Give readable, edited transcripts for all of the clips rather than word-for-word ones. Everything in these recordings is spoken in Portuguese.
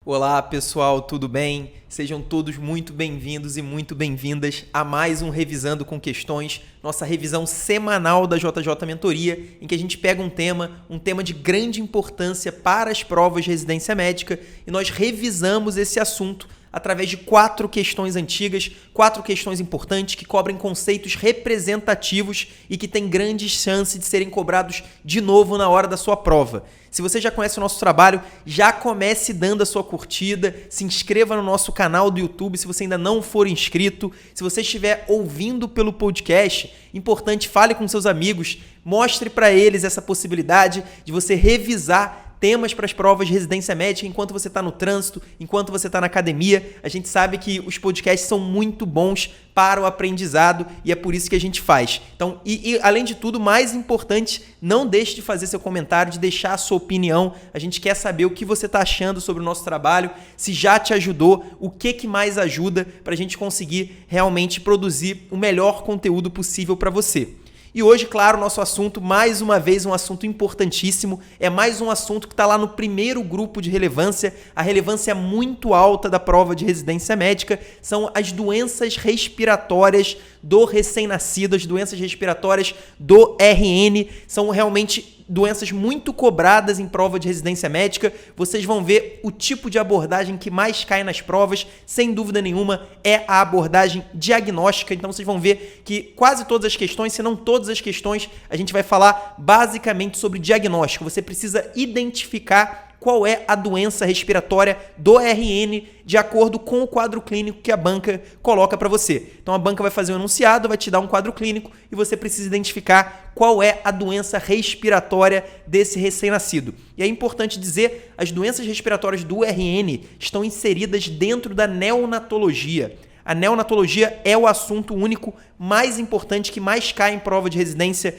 Olá pessoal, tudo bem? Sejam todos muito bem-vindos e muito bem-vindas a mais um Revisando com Questões, nossa revisão semanal da JJ Mentoria, em que a gente pega um tema de grande importância para as provas de residência médica e nós revisamos esse assunto através de 4 questões antigas, 4 questões importantes que cobrem conceitos representativos e que têm grandes chances de serem cobrados de novo na hora da sua prova. Se você já conhece o nosso trabalho, já comece dando a sua curtida, se inscreva no nosso canal do YouTube se você ainda não for inscrito. Se você estiver ouvindo pelo podcast, importante, fale com seus amigos, mostre para eles essa possibilidade de você revisar temas para as provas de residência médica enquanto você está no trânsito, enquanto você está na academia. A gente sabe que os podcasts são muito bons para o aprendizado e é por isso que a gente faz. Então, além de tudo, mais importante, não deixe de fazer seu comentário, de deixar a sua opinião. A gente quer saber o que você está achando sobre o nosso trabalho, se já te ajudou, o que mais ajuda para a gente conseguir realmente produzir o melhor conteúdo possível para você. E hoje, claro, nosso assunto, mais uma vez, um assunto importantíssimo, é mais um assunto que está lá no primeiro grupo de relevância, a relevância muito alta da prova de residência médica, são as doenças respiratórias do recém-nascido, as doenças respiratórias do RN, são realmente doenças muito cobradas em prova de residência médica. Vocês vão ver o tipo de abordagem que mais cai nas provas, sem dúvida nenhuma, é a abordagem diagnóstica. Então vocês vão ver que quase todas as questões, se não todas as questões, a gente vai falar basicamente sobre diagnóstico. Você precisa identificar qual é a doença respiratória do RN de acordo com o quadro clínico que a banca coloca para você. Então a banca vai fazer um enunciado, vai te dar um quadro clínico e você precisa identificar qual é a doença respiratória desse recém-nascido. E é importante dizer, as doenças respiratórias do RN estão inseridas dentro da neonatologia. A neonatologia é o assunto único mais importante que mais cai em prova de residência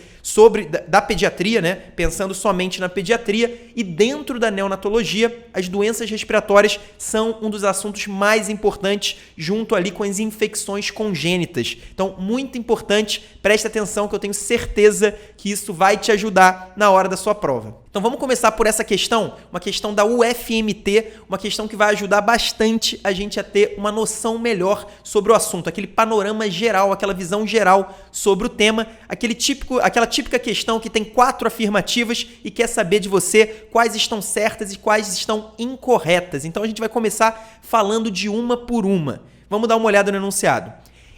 da pediatria, né? Pensando somente na pediatria, e dentro da neonatologia, as doenças respiratórias são um dos assuntos mais importantes, junto ali com as infecções congênitas. Então, muito importante, preste atenção que eu tenho certeza que isso vai te ajudar na hora da sua prova. Então vamos começar por essa questão, uma questão da UFMT, uma questão que vai ajudar bastante a gente a ter uma noção melhor sobre o assunto, aquele panorama geral, aquela visão geral sobre o tema, aquela típica questão que tem 4 afirmativas e quer saber de você quais estão certas e quais estão incorretas. Então a gente vai começar falando de uma por uma. Vamos dar uma olhada no enunciado.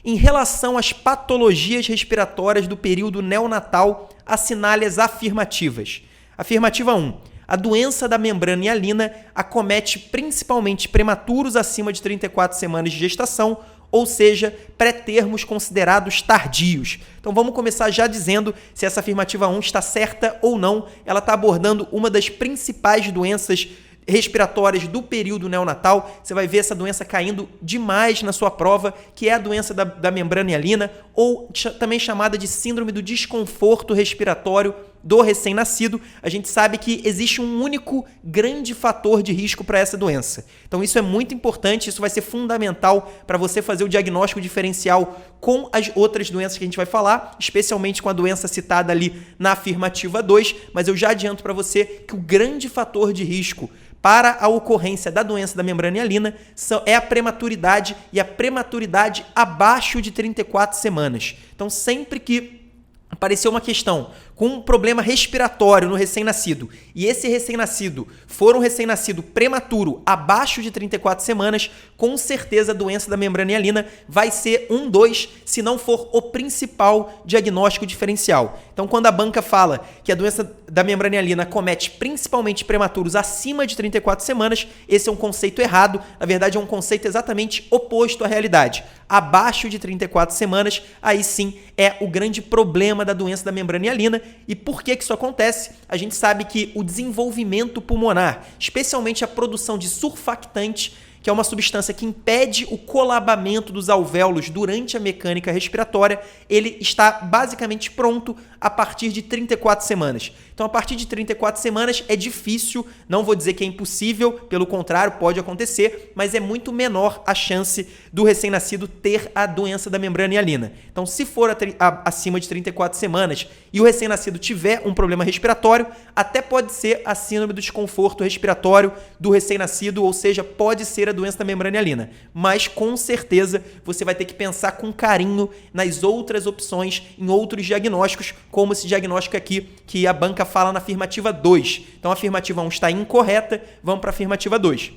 Em relação às patologias respiratórias do período neonatal, assinale as afirmativas. Afirmativa 1. A doença da membrana hialina acomete principalmente prematuros acima de 34 semanas de gestação, ou seja, pré-termos considerados tardios. Então vamos começar já dizendo se essa afirmativa 1 está certa ou não. Ela está abordando uma das principais doenças respiratórias do período neonatal. Você vai ver essa doença caindo demais na sua prova, que é a doença da membrana hialina, ou também chamada de síndrome do desconforto respiratório do recém-nascido. A gente sabe que existe um único grande fator de risco para essa doença. Então isso é muito importante, isso vai ser fundamental para você fazer o diagnóstico diferencial com as outras doenças que a gente vai falar, especialmente com a doença citada ali na afirmativa 2, mas eu já adianto para você que o grande fator de risco para a ocorrência da doença da membrana hialina é a prematuridade, e a prematuridade abaixo de 34 semanas. Então sempre que apareceu uma questão com um problema respiratório no recém-nascido e esse recém-nascido for um recém-nascido prematuro abaixo de 34 semanas, com certeza a doença da membrana hialina vai ser 2, se não for o principal diagnóstico diferencial. Então, quando a banca fala que a doença da membrana hialina acomete principalmente prematuros acima de 34 semanas, esse é um conceito errado. Na verdade, é um conceito exatamente oposto à realidade. Abaixo de 34 semanas, aí sim é o grande problema da doença da membrana hialina. E por que isso acontece? A gente sabe que o desenvolvimento pulmonar, especialmente a produção de surfactante, que é uma substância que impede o colabamento dos alvéolos durante a mecânica respiratória, ele está basicamente pronto a partir de 34 semanas. Então, a partir de 34 semanas é difícil, não vou dizer que é impossível, pelo contrário, pode acontecer, mas é muito menor a chance do recém-nascido ter a doença da membrana hialina. Então, se for acima de 34 semanas e o recém-nascido tiver um problema respiratório, até pode ser a síndrome do desconforto respiratório do recém-nascido, ou seja, pode ser a doença da membrana hialina. Mas, com certeza, você vai ter que pensar com carinho nas outras opções, em outros diagnósticos, como esse diagnóstico aqui que a banca fala na afirmativa 2. Então, a afirmativa 1 está incorreta, vamos para a afirmativa 2.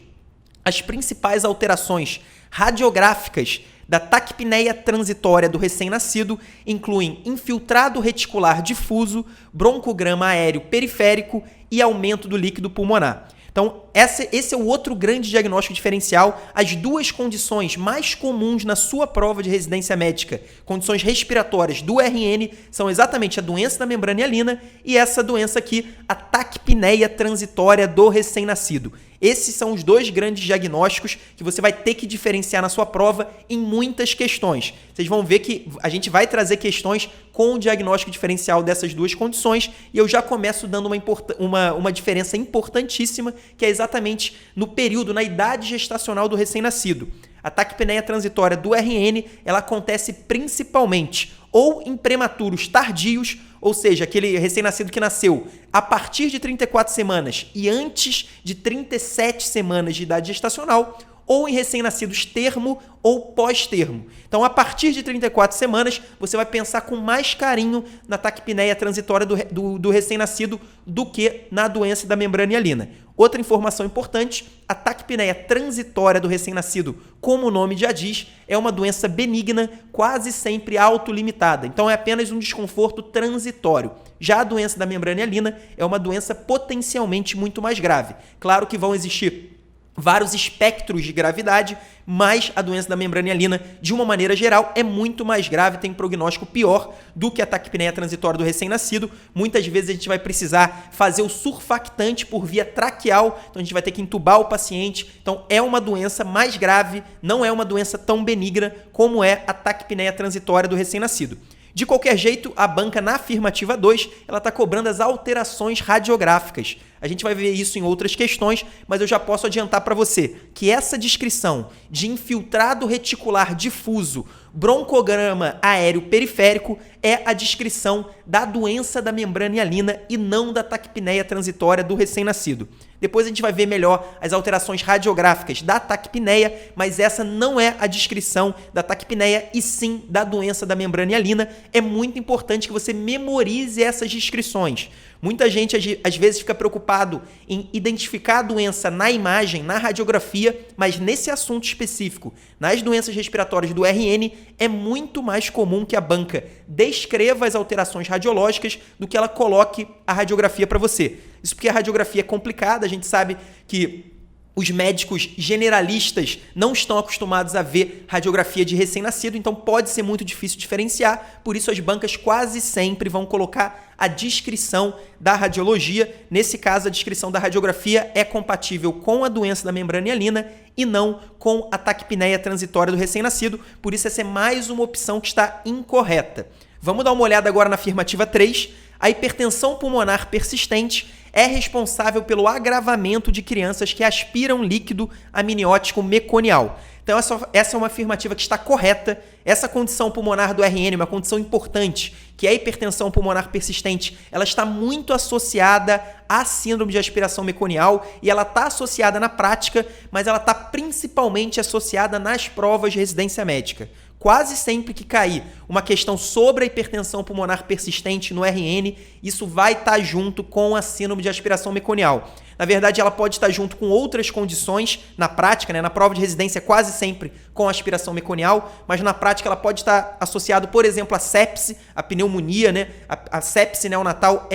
As principais alterações radiográficas da taquipneia transitória do recém-nascido incluem infiltrado reticular difuso, broncograma aéreo periférico e aumento do líquido pulmonar. Então, esse é o outro grande diagnóstico diferencial. As duas condições mais comuns na sua prova de residência médica, condições respiratórias do RN, são exatamente a doença da membrana hialina e essa doença aqui, a taquipneia transitória do recém-nascido. Esses são os dois grandes diagnósticos que você vai ter que diferenciar na sua prova em muitas questões. Vocês vão ver que a gente vai trazer questões com o diagnóstico diferencial dessas duas condições e eu já começo dando uma diferença importantíssima, que é exatamente no período, na idade gestacional do recém-nascido. A taquipneia transitória do RN, ela acontece principalmente ou em prematuros tardios, ou seja, aquele recém-nascido que nasceu a partir de 34 semanas e antes de 37 semanas de idade gestacional, ou em recém-nascidos termo ou pós-termo. Então, a partir de 34 semanas, você vai pensar com mais carinho na taquipneia transitória do recém-nascido do que na doença da membrana hialina. Outra informação importante, a taquipneia transitória do recém-nascido, como o nome já diz, é uma doença benigna, quase sempre autolimitada. Então, é apenas um desconforto transitório. Já a doença da membrana hialina é uma doença potencialmente muito mais grave. Claro que vão existir vários espectros de gravidade, mas a doença da membrana hialina, de uma maneira geral, é muito mais grave, tem um prognóstico pior do que a taquipneia transitória do recém-nascido. Muitas vezes a gente vai precisar fazer o surfactante por via traqueal, então a gente vai ter que entubar o paciente. Então é uma doença mais grave, não é uma doença tão benigna como é a taquipneia transitória do recém-nascido. De qualquer jeito, a banca na afirmativa 2, ela está cobrando as alterações radiográficas. A gente vai ver isso em outras questões, mas eu já posso adiantar para você que essa descrição de infiltrado reticular difuso, broncograma aéreo periférico é a descrição da doença da membrana hialina e não da taquipneia transitória do recém-nascido. Depois a gente vai ver melhor as alterações radiográficas da taquipneia, mas essa não é a descrição da taquipneia e sim da doença da membrana hialina. É muito importante que você memorize essas descrições. Muita gente às vezes fica preocupado em identificar a doença na imagem, na radiografia, mas nesse assunto específico, nas doenças respiratórias do RN, é muito mais comum que a banca descreva as alterações radiológicas do que ela coloque a radiografia para você. Isso porque a radiografia é complicada, a gente sabe que os médicos generalistas não estão acostumados a ver radiografia de recém-nascido, então pode ser muito difícil diferenciar, por isso as bancas quase sempre vão colocar a descrição da radiologia. Nesse caso, a descrição da radiografia é compatível com a doença da membrana hialina e não com a taquipneia transitória do recém-nascido, por isso essa é mais uma opção que está incorreta. Vamos dar uma olhada agora na afirmativa 3. A hipertensão pulmonar persistente é responsável pelo agravamento de crianças que aspiram líquido amniótico meconial. Então, essa é uma afirmativa que está correta. Essa condição pulmonar do RN é uma condição importante, que é a hipertensão pulmonar persistente. Ela está muito associada à síndrome de aspiração meconial e ela está associada na prática, mas ela está principalmente associada nas provas de residência médica. Quase sempre que cair uma questão sobre a hipertensão pulmonar persistente no RN, isso vai estar junto com a síndrome de aspiração meconial. Na verdade, ela pode estar junto com outras condições na prática, né? Na prova de residência quase sempre com aspiração meconial, mas na prática ela pode estar associado, por exemplo, à sepse, à pneumonia, né? A sepse neonatal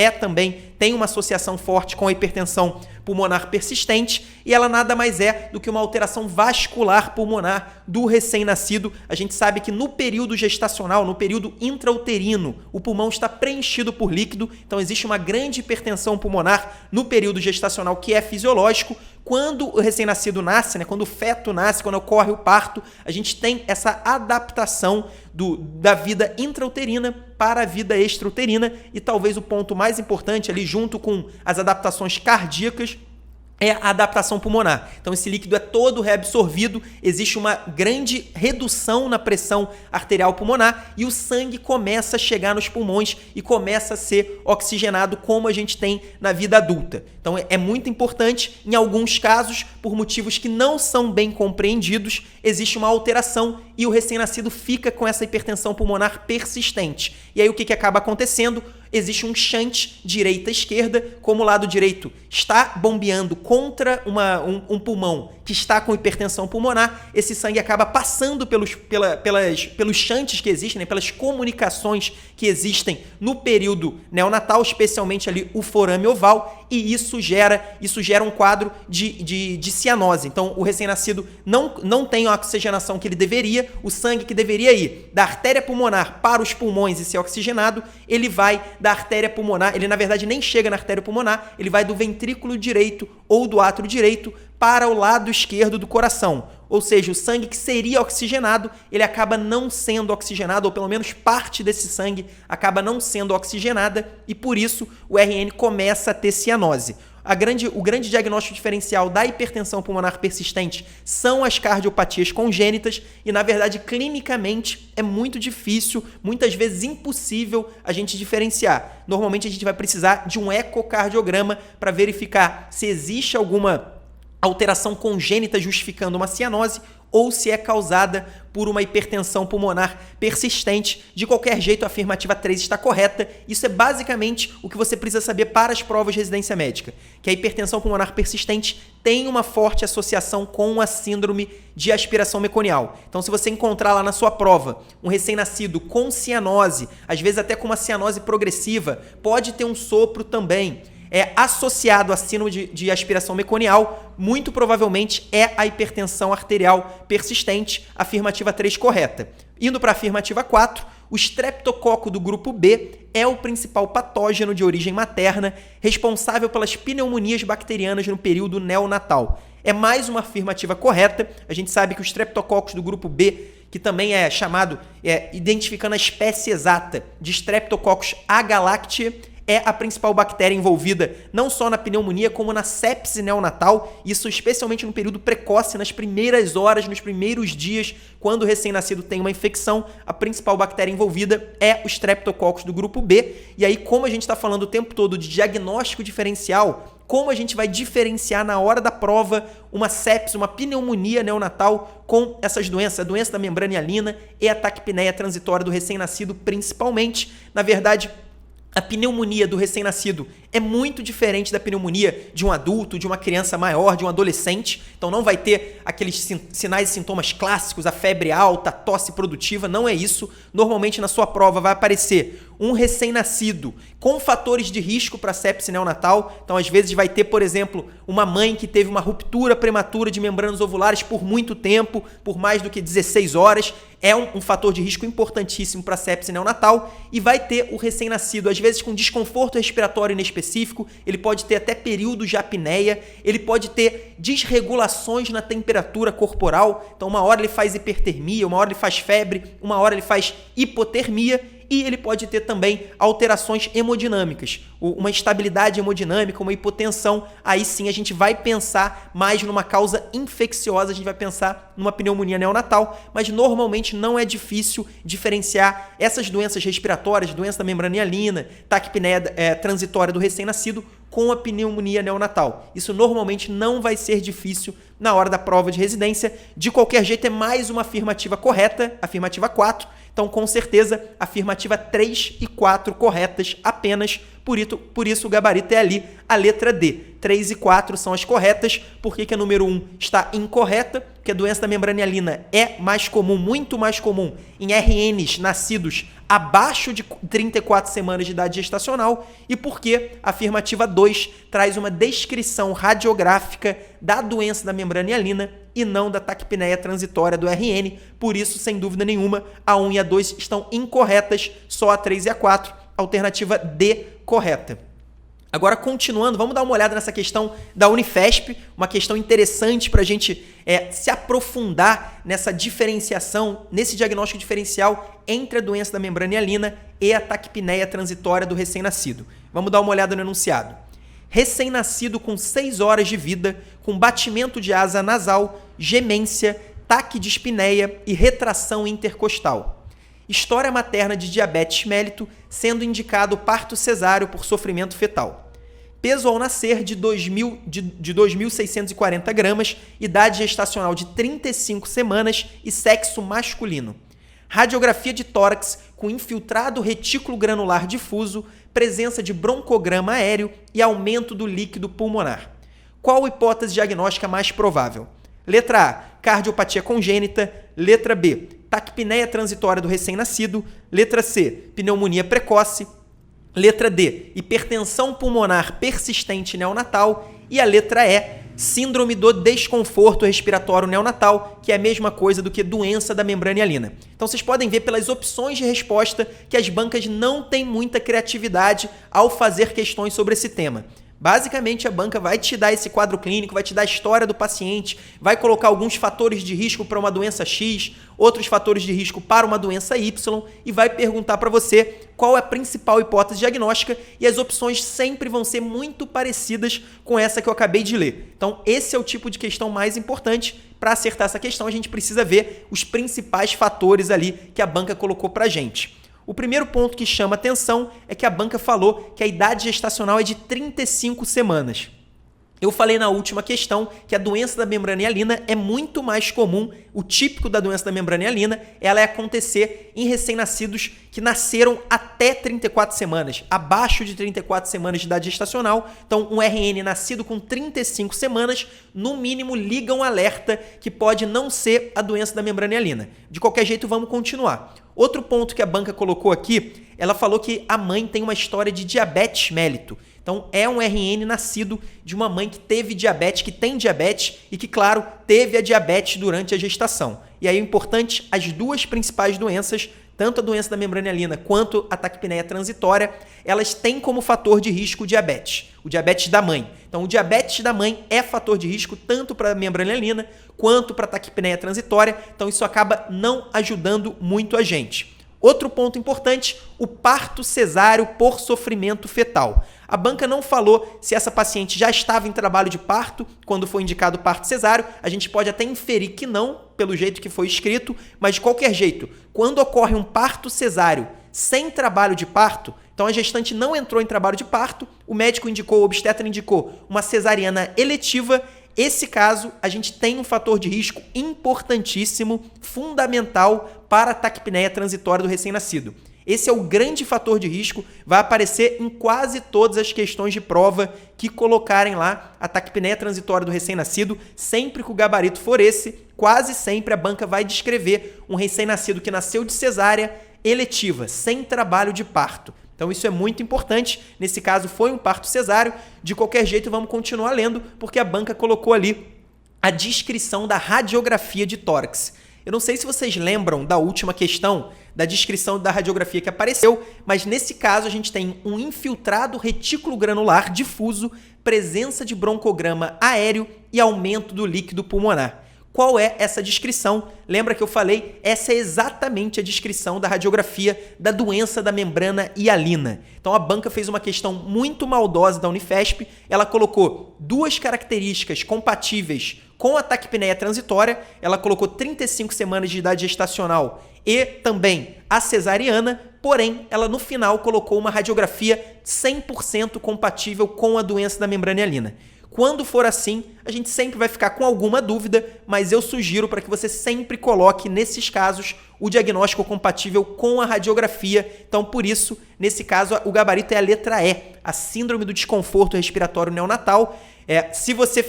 tem uma associação forte com a hipertensão pulmonar persistente e ela nada mais é do que uma alteração vascular pulmonar do recém-nascido. A gente sabe que no período gestacional, no período intrauterino, o pulmão está preenchido por líquido, então existe uma grande hipertensão pulmonar no período gestacional gestacional que é fisiológico. Quando o recém-nascido nasce, né, quando o feto nasce, quando ocorre o parto, a gente tem essa adaptação da vida intrauterina para a vida extrauterina e talvez o ponto mais importante ali, junto com as adaptações cardíacas, é a adaptação pulmonar. Então esse líquido é todo reabsorvido, existe uma grande redução na pressão arterial pulmonar e o sangue começa a chegar nos pulmões e começa a ser oxigenado como a gente tem na vida adulta. Então é muito importante, em alguns casos, por motivos que não são bem compreendidos, existe uma alteração e o recém-nascido fica com essa hipertensão pulmonar persistente. E aí o que acaba acontecendo? Existe um shunt direita-esquerda, como o lado direito está bombeando contra um pulmão que está com hipertensão pulmonar, esse sangue acaba passando pelos shunts que existem, né, pelas comunicações que existem no período neonatal, especialmente ali o forame oval, e isso gera um quadro de cianose. Então, o recém-nascido não tem a oxigenação que ele deveria, o sangue que deveria ir da artéria pulmonar para os pulmões e ser oxigenado, ele vai da artéria pulmonar, ele na verdade nem chega na artéria pulmonar, ele vai do ventrículo direito ou do átrio direito para o lado esquerdo do coração. Ou seja, o sangue que seria oxigenado, ele acaba não sendo oxigenado, ou pelo menos parte desse sangue acaba não sendo oxigenada, e por isso o RN começa a ter cianose. O grande diagnóstico diferencial da hipertensão pulmonar persistente são as cardiopatias congênitas e, na verdade, clinicamente é muito difícil, muitas vezes impossível a gente diferenciar. Normalmente a gente vai precisar de um ecocardiograma para verificar se existe alguma alteração congênita justificando uma cianose ou se é causada por uma hipertensão pulmonar persistente. De qualquer jeito, a afirmativa 3 está correta. Isso é basicamente o que você precisa saber para as provas de residência médica, que a hipertensão pulmonar persistente tem uma forte associação com a síndrome de aspiração meconial. Então, se você encontrar lá na sua prova um recém-nascido com cianose, às vezes até com uma cianose progressiva, pode ter um sopro também, associado à síndrome de aspiração meconial, muito provavelmente é a hipertensão arterial persistente, afirmativa 3 correta. Indo para a afirmativa 4, o streptococo do grupo B é o principal patógeno de origem materna responsável pelas pneumonias bacterianas no período neonatal. É mais uma afirmativa correta. A gente sabe que o streptococcus do grupo B, que também é chamado, identificando a espécie exata de Streptococcus agalactiae, é a principal bactéria envolvida não só na pneumonia, como na sepse neonatal, isso especialmente no período precoce, nas primeiras horas, nos primeiros dias, quando o recém-nascido tem uma infecção, a principal bactéria envolvida é o Streptococcus do grupo B. E aí, como a gente está falando o tempo todo de diagnóstico diferencial, como a gente vai diferenciar na hora da prova uma sepse, uma pneumonia neonatal com essas doenças, a doença da membrana hialina e a taquipneia transitória do recém-nascido principalmente? Na verdade, a pneumonia do recém-nascido é muito diferente da pneumonia de um adulto, de uma criança maior, de um adolescente. Então não vai ter aqueles sinais e sintomas clássicos, a febre alta, a tosse produtiva, não é isso. Normalmente na sua prova vai aparecer um recém-nascido com fatores de risco para sepse neonatal. Então às vezes vai ter, por exemplo, uma mãe que teve uma ruptura prematura de membranas ovulares por muito tempo, por mais do que 16 horas. É um fator de risco importantíssimo para sepse neonatal. E vai ter o recém-nascido, às vezes com desconforto respiratório inespecífico, ele pode ter até períodos de apneia, ele pode ter desregulações na temperatura corporal. Então uma hora ele faz hipertermia, uma hora ele faz febre, uma hora ele faz hipotermia. E ele pode ter também alterações hemodinâmicas, uma instabilidade hemodinâmica, uma hipotensão. Aí sim a gente vai pensar mais numa causa infecciosa, a gente vai pensar numa pneumonia neonatal, mas normalmente não é difícil diferenciar essas doenças respiratórias, doença da membrana hialina, taquipneia transitória do recém-nascido, com a pneumonia neonatal. Isso normalmente não vai ser difícil na hora da prova de residência. De qualquer jeito, é mais uma afirmativa correta, afirmativa 4. Então, com certeza, afirmativa 3 e 4 corretas apenas. Por isso o gabarito é ali a letra D. 3 e 4 são as corretas. Por que a número 1 está incorreta? Porque a doença da membrana hialina é mais comum, muito mais comum, em RNs nascidos abaixo de 34 semanas de idade gestacional. E porque a afirmativa 2 traz uma descrição radiográfica da doença da membrana hialina e não da taquipneia transitória do RN. Por isso, sem dúvida nenhuma, a 1 e a 2 estão incorretas, só a 3 e a 4, alternativa D correta. Agora, continuando, vamos dar uma olhada nessa questão da Unifesp, uma questão interessante para a gente se aprofundar nessa diferenciação, nesse diagnóstico diferencial entre a doença da membrana hialina e a taquipneia transitória do recém-nascido. Vamos dar uma olhada no enunciado. Recém-nascido com 6 horas de vida, com batimento de asa nasal, gemência, taquidispneia e retração intercostal. História materna de diabetes mellitus, sendo indicado parto cesáreo por sofrimento fetal. Peso ao nascer de 2.640 gramas, idade gestacional de 35 semanas e sexo masculino. Radiografia de tórax com infiltrado retículo granular difuso, presença de broncograma aéreo e aumento do líquido pulmonar. Qual hipótese diagnóstica mais provável? Letra A, cardiopatia congênita. Letra B, taquipneia transitória do recém-nascido. Letra C, pneumonia precoce. Letra D, hipertensão pulmonar persistente neonatal. E a letra E, síndrome do desconforto respiratório neonatal, que é a mesma coisa do que doença da membrana hialina. Então vocês podem ver pelas opções de resposta que as bancas não têm muita criatividade ao fazer questões sobre esse tema. Basicamente, a banca vai te dar esse quadro clínico, vai te dar a história do paciente, vai colocar alguns fatores de risco para uma doença X, outros fatores de risco para uma doença Y e vai perguntar para você qual é a principal hipótese diagnóstica e as opções sempre vão ser muito parecidas com essa que eu acabei de ler. Então, esse é o tipo de questão mais importante. Para acertar essa questão, a gente precisa ver os principais fatores ali que a banca colocou para a gente. O primeiro ponto que chama atenção é que a banca falou que a idade gestacional é de 35 semanas. Eu falei na última questão que a doença da membrana hialina é muito mais comum, o típico da doença da membrana hialina, ela é acontecer em recém-nascidos que nasceram até 34 semanas, abaixo de 34 semanas de idade gestacional. Então, um RN nascido com 35 semanas, no mínimo liga um alerta que pode não ser a doença da membrana hialina. De qualquer jeito, vamos continuar. Outro ponto que a banca colocou aqui, ela falou que a mãe tem uma história de diabetes mellitus. Então, é um RN nascido de uma mãe que teve diabetes, que tem diabetes e que, claro, teve a diabetes durante a gestação. E aí é importante, as duas principais doenças, tanto a doença da membrana hialina quanto a taquipneia transitória, elas têm como fator de risco o diabetes da mãe. Então, o diabetes da mãe é fator de risco tanto para a membrana hialina quanto para a taquipneia transitória. Então, isso acaba não ajudando muito a gente. Outro ponto importante, o parto cesáreo por sofrimento fetal. A banca não falou se essa paciente já estava em trabalho de parto quando foi indicado o parto cesáreo. A gente pode até inferir que não, pelo jeito que foi escrito, mas de qualquer jeito, quando ocorre um parto cesáreo sem trabalho de parto, então a gestante não entrou em trabalho de parto, o médico indicou, o obstetra indicou uma cesariana eletiva. Esse caso, a gente tem um fator de risco importantíssimo, fundamental para a taquipneia transitória do recém-nascido. Esse é o grande fator de risco, vai aparecer em quase todas as questões de prova que colocarem lá a taquipneia transitória do recém-nascido. Sempre que o gabarito for esse, quase sempre a banca vai descrever um recém-nascido que nasceu de cesárea eletiva, sem trabalho de parto. Então isso é muito importante, nesse caso foi um parto cesáreo. De qualquer jeito vamos continuar lendo, porque a banca colocou ali a descrição da radiografia de tórax. Eu não sei se vocês lembram da última questão, da descrição da radiografia que apareceu, mas nesse caso a gente tem um infiltrado retículo granular difuso, presença de broncograma aéreo e aumento do líquido pulmonar. Qual é essa descrição? Lembra que eu falei? Essa é exatamente a descrição da radiografia da doença da membrana hialina. Então a banca fez uma questão muito maldosa da Unifesp, ela colocou duas características compatíveis com a taquipneia transitória, ela colocou 35 semanas de idade gestacional e também a cesariana, porém ela no final colocou uma radiografia 100% compatível com a doença da membrana hialina. Quando for assim, a gente sempre vai ficar com alguma dúvida, mas eu sugiro para que você sempre coloque, nesses casos, o diagnóstico compatível com a radiografia. Então, por isso, nesse caso, o gabarito é a letra E, a síndrome do desconforto respiratório neonatal. Se você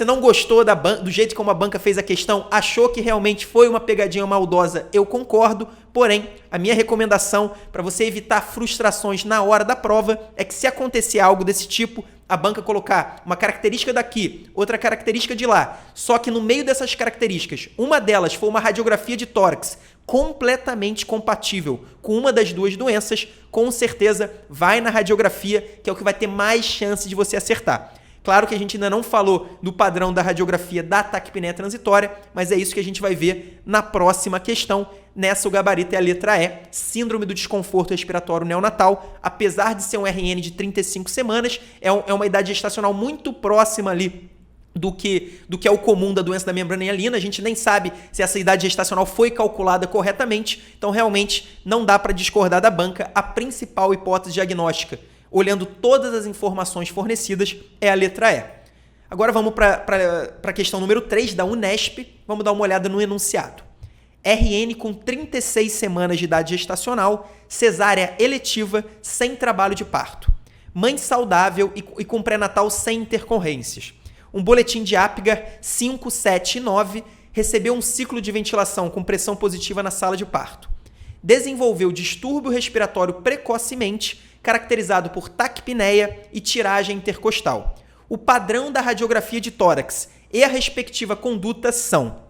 não gostou do jeito como a banca fez a questão, achou que realmente foi uma pegadinha maldosa, eu concordo. Porém, a minha recomendação para você evitar frustrações na hora da prova é que, se acontecer algo desse tipo, a banca colocar uma característica daqui, outra característica de lá, só que no meio dessas características, uma delas for uma radiografia de tórax completamente compatível com uma das duas doenças, com certeza vai na radiografia, que é o que vai ter mais chance de você acertar. Claro que a gente ainda não falou do padrão da radiografia da taquipneia transitória, mas é isso que a gente vai ver na próxima questão. Nessa, o gabarito é a letra E, síndrome do desconforto respiratório neonatal. Apesar de ser um RN de 35 semanas, é uma idade gestacional muito próxima ali do que é o comum da doença da membrana hialina. A gente nem sabe se essa idade gestacional foi calculada corretamente, então realmente não dá para discordar da banca. A principal hipótese diagnóstica, olhando todas as informações fornecidas, é a letra E. Agora vamos para a questão número 3 da Unesp. Vamos dar uma olhada no enunciado. RN com 36 semanas de idade gestacional, cesárea eletiva, sem trabalho de parto. Mãe saudável e com pré-natal sem intercorrências. Um boletim de Apgar 5, 7 e 9, recebeu um ciclo de ventilação com pressão positiva na sala de parto. Desenvolveu distúrbio respiratório precocemente, caracterizado por taquipneia e tiragem intercostal. O padrão da radiografia de tórax e a respectiva conduta são...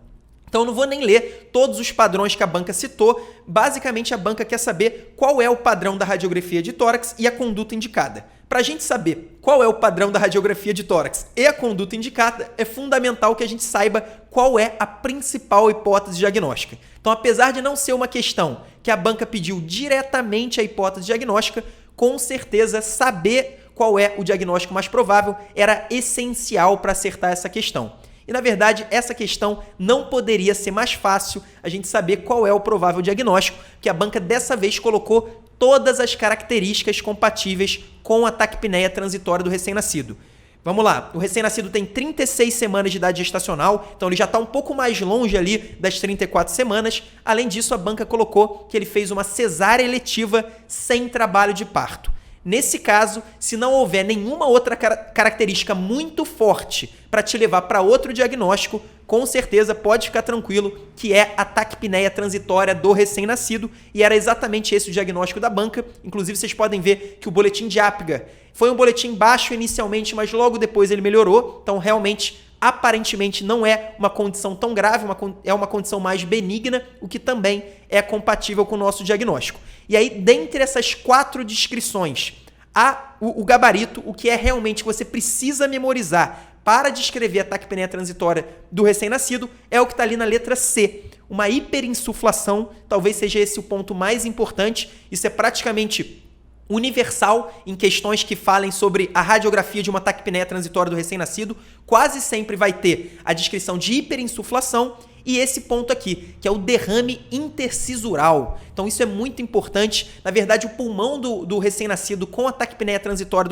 Então, eu não vou nem ler todos os padrões que a banca citou. Basicamente, a banca quer saber qual é o padrão da radiografia de tórax e a conduta indicada. Para a gente saber qual é o padrão da radiografia de tórax e a conduta indicada, é fundamental que a gente saiba qual é a principal hipótese diagnóstica. Então, apesar de não ser uma questão que a banca pediu diretamente a hipótese diagnóstica, com certeza saber qual é o diagnóstico mais provável era essencial para acertar essa questão. E, na verdade, essa questão não poderia ser mais fácil a gente saber qual é o provável diagnóstico, que a banca dessa vez colocou todas as características compatíveis com a taquipneia transitória do recém-nascido. Vamos lá, o recém-nascido tem 36 semanas de idade gestacional, então ele já está um pouco mais longe ali das 34 semanas. Além disso, a banca colocou que ele fez uma cesárea eletiva sem trabalho de parto. Nesse caso, se não houver nenhuma outra característica muito forte para te levar para outro diagnóstico, com certeza pode ficar tranquilo que é a taquipneia transitória do recém-nascido, e era exatamente esse o diagnóstico da banca. Inclusive, vocês podem ver que o boletim de Apgar foi um boletim baixo inicialmente, mas logo depois ele melhorou. Então, realmente, aparentemente não é uma condição tão grave, é uma condição mais benigna, o que também é compatível com o nosso diagnóstico. E aí, dentre essas 4 descrições, há o gabarito, o que é realmente que você precisa memorizar para descrever a taquipneia transitória do recém-nascido, é o que está ali na letra C. Uma hiperinsuflação, talvez seja esse o ponto mais importante. Isso é praticamente universal em questões que falem sobre a radiografia de uma taquipneia transitória do recém-nascido. Quase sempre vai ter a descrição de hiperinsuflação e esse ponto aqui, que é o derrame intercisural. Então isso é muito importante. Na verdade, o pulmão do recém-nascido com a taquipneia transitória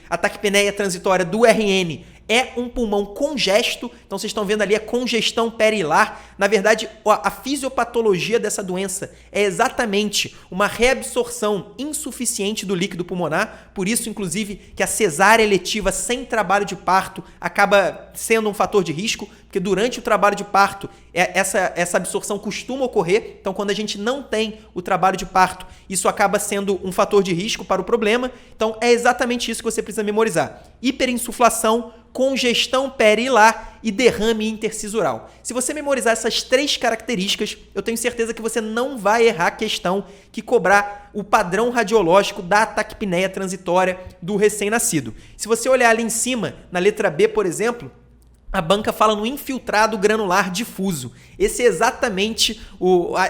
a taquipneia transitória do RN é um pulmão congesto. Então vocês estão vendo ali a congestão perilar. Na verdade, a fisiopatologia dessa doença é exatamente uma reabsorção insuficiente do líquido pulmonar. Por isso, inclusive, que a cesárea eletiva sem trabalho de parto acaba sendo um fator de risco, porque durante o trabalho de parto essa absorção costuma ocorrer. Então, quando a gente não tem o trabalho de parto, isso acaba sendo um fator de risco para o problema. Então, é exatamente isso que você precisa memorizar: hiperinsuflação, congestão perilar e derrame intercisural. Se você memorizar essas 3 características, eu tenho certeza que você não vai errar a questão que cobrar o padrão radiológico da taquipneia transitória do recém-nascido. Se você olhar ali em cima, na letra B, por exemplo, a banca fala no infiltrado granular difuso. Esse é exatamente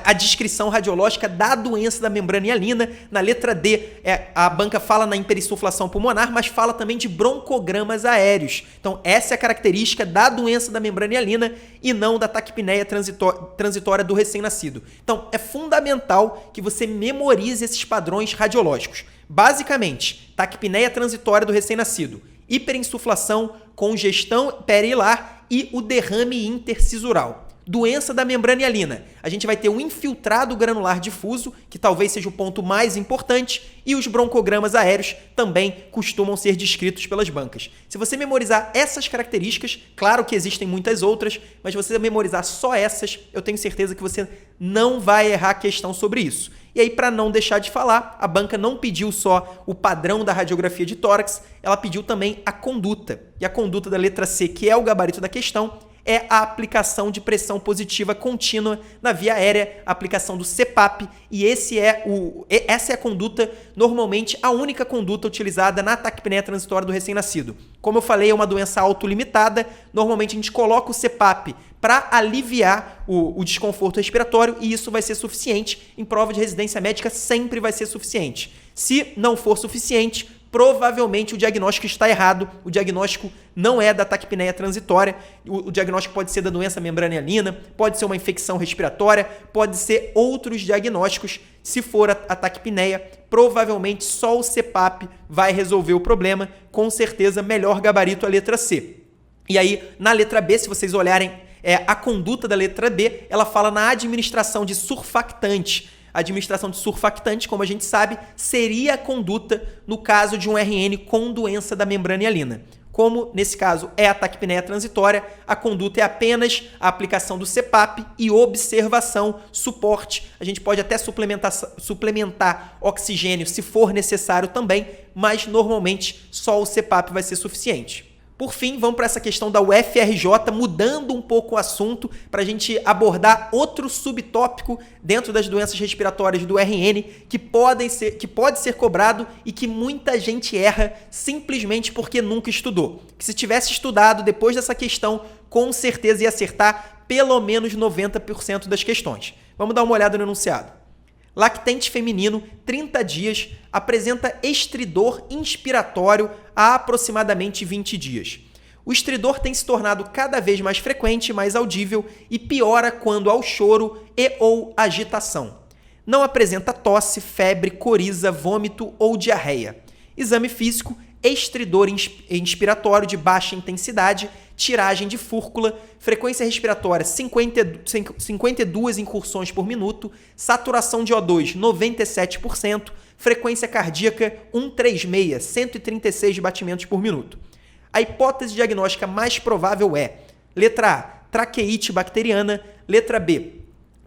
a descrição radiológica da doença da membrana hialina. Na letra D, a banca fala na hiperinsuflação pulmonar, mas fala também de broncogramas aéreos. Então, essa é a característica da doença da membrana hialina e não da taquipneia transitória do recém-nascido. Então, é fundamental que você memorize esses padrões radiológicos. Basicamente, taquipneia transitória do recém-nascido, hiperinsuflação, congestão perilar e o derrame intercisural. Doença da membrana hialina. A gente vai ter um infiltrado granular difuso, que talvez seja o ponto mais importante, e os broncogramas aéreos também costumam ser descritos pelas bancas. Se você memorizar essas características, claro que existem muitas outras, mas se você memorizar só essas, eu tenho certeza que você não vai errar a questão sobre isso. E aí, para não deixar de falar, a banca não pediu só o padrão da radiografia de tórax, ela pediu também a conduta. E a conduta da letra C, que é o gabarito da questão, é a aplicação de pressão positiva contínua na via aérea, a aplicação do CPAP, e essa é a conduta, normalmente a única conduta utilizada na taquipneia transitória do recém-nascido. Como eu falei, é uma doença autolimitada, normalmente a gente coloca o CPAP para aliviar o desconforto respiratório e isso vai ser suficiente. Em prova de residência médica sempre vai ser suficiente. Se não for suficiente, provavelmente o diagnóstico está errado, o diagnóstico não é da taquipneia transitória, o diagnóstico pode ser da doença membrana hialina, pode ser uma infecção respiratória, pode ser outros diagnósticos. Se for a taquipneia, provavelmente só o CPAP vai resolver o problema, com certeza melhor gabarito a letra C. E aí, na letra B, se vocês olharem a conduta da letra B, ela fala na administração de surfactante. A administração de surfactante, como a gente sabe, seria a conduta no caso de um RN com doença da membrana hialina. Como, nesse caso, é a taquipneia transitória, a conduta é apenas a aplicação do CPAP e observação, suporte. A gente pode até suplementar oxigênio se for necessário também, mas normalmente só o CPAP vai ser suficiente. Por fim, vamos para essa questão da UFRJ, mudando um pouco o assunto para a gente abordar outro subtópico dentro das doenças respiratórias do RN que pode ser cobrado e que muita gente erra simplesmente porque nunca estudou. Que se tivesse estudado depois dessa questão, com certeza ia acertar pelo menos 90% das questões. Vamos dar uma olhada no enunciado. Lactente feminino, 30 dias, apresenta estridor inspiratório há aproximadamente 20 dias. O estridor tem se tornado cada vez mais frequente, mais audível e piora quando há o choro e ou agitação. Não apresenta tosse, febre, coriza, vômito ou diarreia. Exame físico, estridor inspiratório de baixa intensidade, tiragem de fúrcula, frequência respiratória 52 incursões por minuto, saturação de O2 97%, frequência cardíaca 136, 136 batimentos por minuto. A hipótese diagnóstica mais provável é: letra A, traqueite bacteriana, letra B,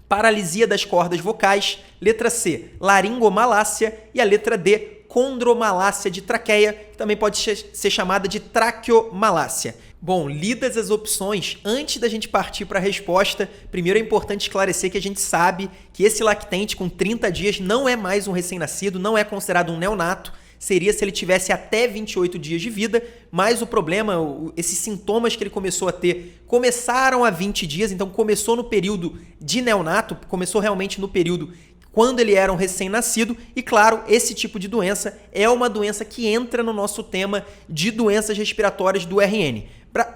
paralisia das cordas vocais, letra C, laringomalácia e a letra D, condromalácia de traqueia, que também pode ser chamada de traqueomalácia. Bom, lidas as opções, antes da gente partir para a resposta, primeiro é importante esclarecer que a gente sabe que esse lactente com 30 dias não é mais um recém-nascido, não é considerado um neonato, seria se ele tivesse até 28 dias de vida, mas o problema, esses sintomas que ele começou a ter, começaram há 20 dias, então começou no período de neonato, começou realmente no período quando ele era um recém-nascido, e claro, esse tipo de doença é uma doença que entra no nosso tema de doenças respiratórias do RN.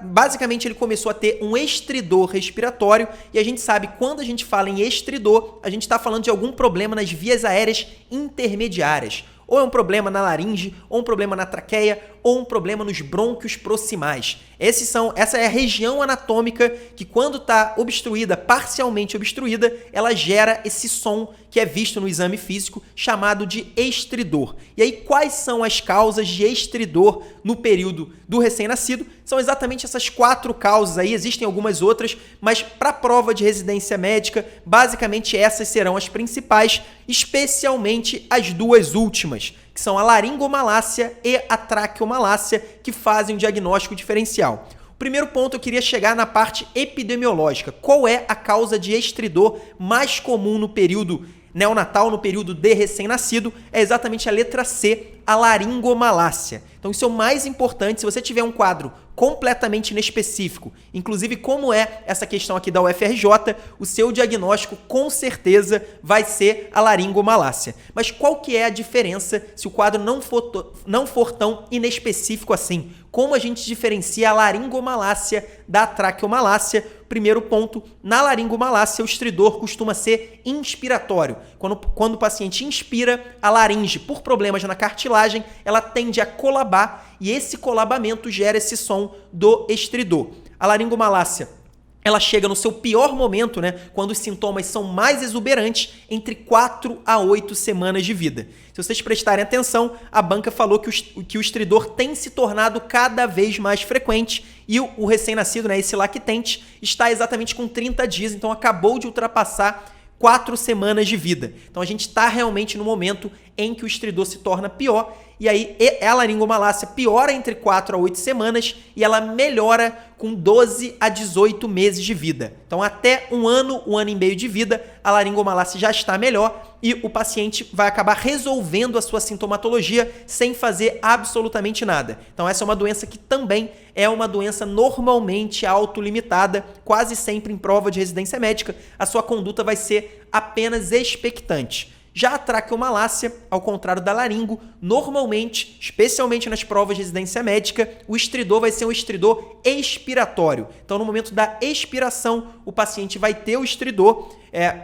Basicamente, ele começou a ter um estridor respiratório, e a gente sabe, quando a gente fala em estridor, a gente está falando de algum problema nas vias aéreas intermediárias. Ou é um problema na laringe, ou um problema na traqueia, ou um problema nos brônquios proximais. Essa é a região anatômica que, quando está obstruída, parcialmente obstruída, ela gera esse som que é visto no exame físico, chamado de estridor. E aí, quais são as causas de estridor no período do recém-nascido? São exatamente essas 4 causas aí, existem algumas outras, mas para a prova de residência médica, basicamente essas serão as principais, especialmente as 2 últimas, que são a laringomalácia e a traqueomalácia, que fazem o diagnóstico diferencial. O primeiro ponto eu queria chegar na parte epidemiológica. Qual é a causa de estridor mais comum no período neonatal, no período de recém-nascido? É exatamente a letra C, a laringomalácia. Então isso é o mais importante. Se você tiver um quadro completamente inespecífico, inclusive como é essa questão aqui da UFRJ, o seu diagnóstico com certeza vai ser a laringomalácia. Mas qual que é a diferença se o quadro não for tão inespecífico assim? Como a gente diferencia a laringomalácia da traqueomalácia? Primeiro ponto, na laringomalácia o estridor costuma ser inspiratório. Quando o paciente inspira, a laringe, por problemas na cartilagem, ela tende a colabar e esse colabamento gera esse som do estridor. A laringomalácia, ela chega no seu pior momento, né, quando os sintomas são mais exuberantes, entre 4 a 8 semanas de vida. Se vocês prestarem atenção, a banca falou que o estridor tem se tornado cada vez mais frequente e o recém-nascido, né, esse lactente, está exatamente com 30 dias, então acabou de ultrapassar 4 semanas de vida. Então a gente está realmente no momento em que o estridor se torna pior e aí a laringomalácia piora entre 4 a 8 semanas e ela melhora com 12 a 18 meses de vida. Então, até um ano e meio de vida, a laringomalácia já está melhor e o paciente vai acabar resolvendo a sua sintomatologia sem fazer absolutamente nada. Então, essa é uma doença que também é uma doença normalmente autolimitada, quase sempre em prova de residência médica, a sua conduta vai ser apenas expectante. Já a traqueomalácia, ao contrário da laringo, normalmente, especialmente nas provas de residência médica, o estridor vai ser um estridor expiratório. Então, no momento da expiração, o paciente vai ter o estridor.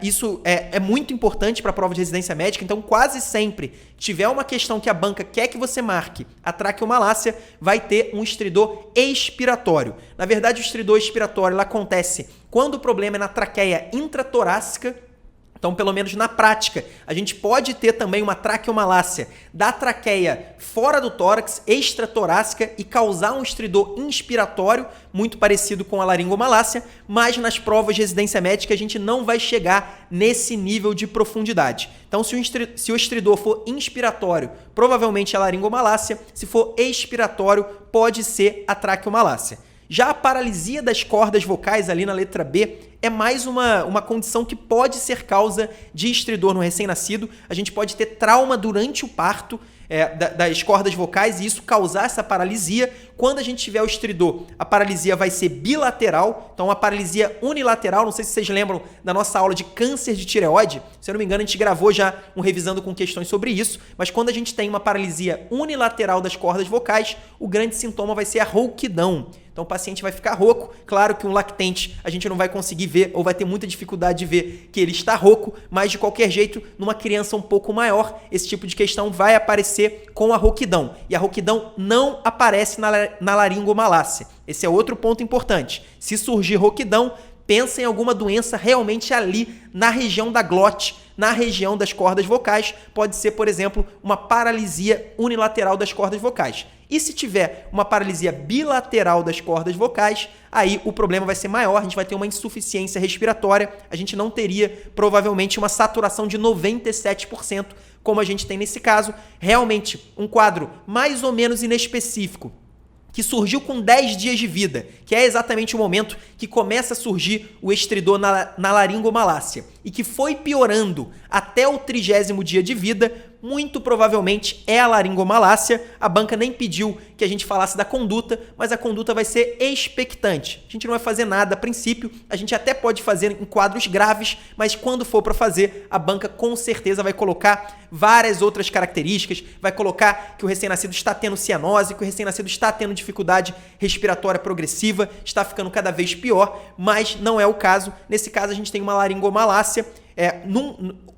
Isso é muito importante para a prova de residência médica, então quase sempre tiver uma questão que a banca quer que você marque, a traqueomalácia vai ter um estridor expiratório. Na verdade, o estridor expiratório acontece quando o problema é na traqueia intratorácica. Então, pelo menos na prática, a gente pode ter também uma traqueomalácia da traqueia fora do tórax, extratorácica, e causar um estridor inspiratório, muito parecido com a laringomalácia, mas nas provas de residência médica a gente não vai chegar nesse nível de profundidade. Então, se o estridor for inspiratório, provavelmente é a laringomalácia, se for expiratório, pode ser a traqueomalácia. Já a paralisia das cordas vocais ali na letra B é mais uma condição que pode ser causa de estridor no recém-nascido. A gente pode ter trauma durante o parto das cordas vocais e isso causar essa paralisia. Quando a gente tiver o estridor, a paralisia vai ser bilateral, então uma paralisia unilateral. Não sei se vocês lembram da nossa aula de câncer de tireoide. Se eu não me engano, a gente gravou já um revisando com questões sobre isso, mas quando a gente tem uma paralisia unilateral das cordas vocais, o grande sintoma vai ser a rouquidão. Então o paciente vai ficar rouco. Claro que um lactente a gente não vai conseguir ver ou vai ter muita dificuldade de ver que ele está rouco, mas de qualquer jeito, numa criança um pouco maior, esse tipo de questão vai aparecer com a rouquidão. E a rouquidão não aparece na laringomalácia. Esse é outro ponto importante. Se surgir rouquidão, pensa em alguma doença realmente ali na região da glote, na região das cordas vocais. Pode ser, por exemplo, uma paralisia unilateral das cordas vocais. E se tiver uma paralisia bilateral das cordas vocais, aí o problema vai ser maior, a gente vai ter uma insuficiência respiratória, a gente não teria provavelmente uma saturação de 97%, como a gente tem nesse caso. Realmente um quadro mais ou menos inespecífico, que surgiu com 10 dias de vida, que é exatamente o momento que começa a surgir o estridor na laringomalácia, e que foi piorando até o 30º dia de vida, muito provavelmente é a laringomalácia. A banca nem pediu que a gente falasse da conduta, mas a conduta vai ser expectante. A gente não vai fazer nada a princípio, a gente até pode fazer em quadros graves, mas quando for para fazer, a banca com certeza vai colocar várias outras características, vai colocar que o recém-nascido está tendo cianose, que o recém-nascido está tendo dificuldade respiratória progressiva, está ficando cada vez pior, mas não é o caso. Nesse caso, a gente tem uma laringomalácia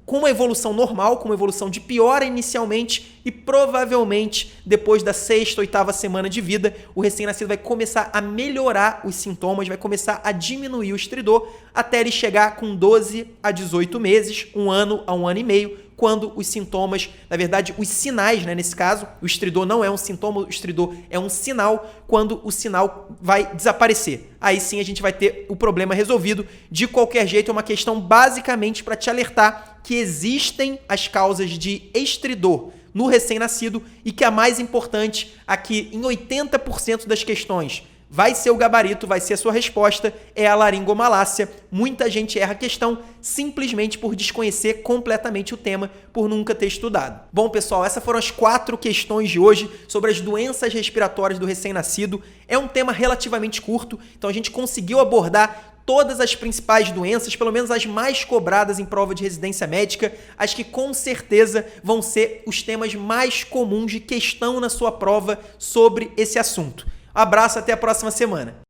com uma evolução normal, com uma evolução de piora inicialmente e provavelmente depois da 6ª, 8ª semana de vida, o recém-nascido vai começar a melhorar os sintomas, vai começar a diminuir o estridor até ele chegar com 12 a 18 meses, 1 ano a 1 ano e meio, quando os sintomas, na verdade, os sinais, nesse caso, o estridor não é um sintoma, o estridor é um sinal, quando o sinal vai desaparecer. Aí sim a gente vai ter o problema resolvido. De qualquer jeito, é uma questão basicamente para te alertar que existem as causas de estridor no recém-nascido e que a mais importante aqui, em 80% das questões, vai ser o gabarito, vai ser a sua resposta, é a laringomalácia. Muita gente erra a questão simplesmente por desconhecer completamente o tema, por nunca ter estudado. Bom, pessoal, essas foram as 4 questões de hoje sobre as doenças respiratórias do recém-nascido. É um tema relativamente curto, então a gente conseguiu abordar todas as principais doenças, pelo menos as mais cobradas em prova de residência médica, as que com certeza vão ser os temas mais comuns de questão na sua prova sobre esse assunto. Abraço, até a próxima semana.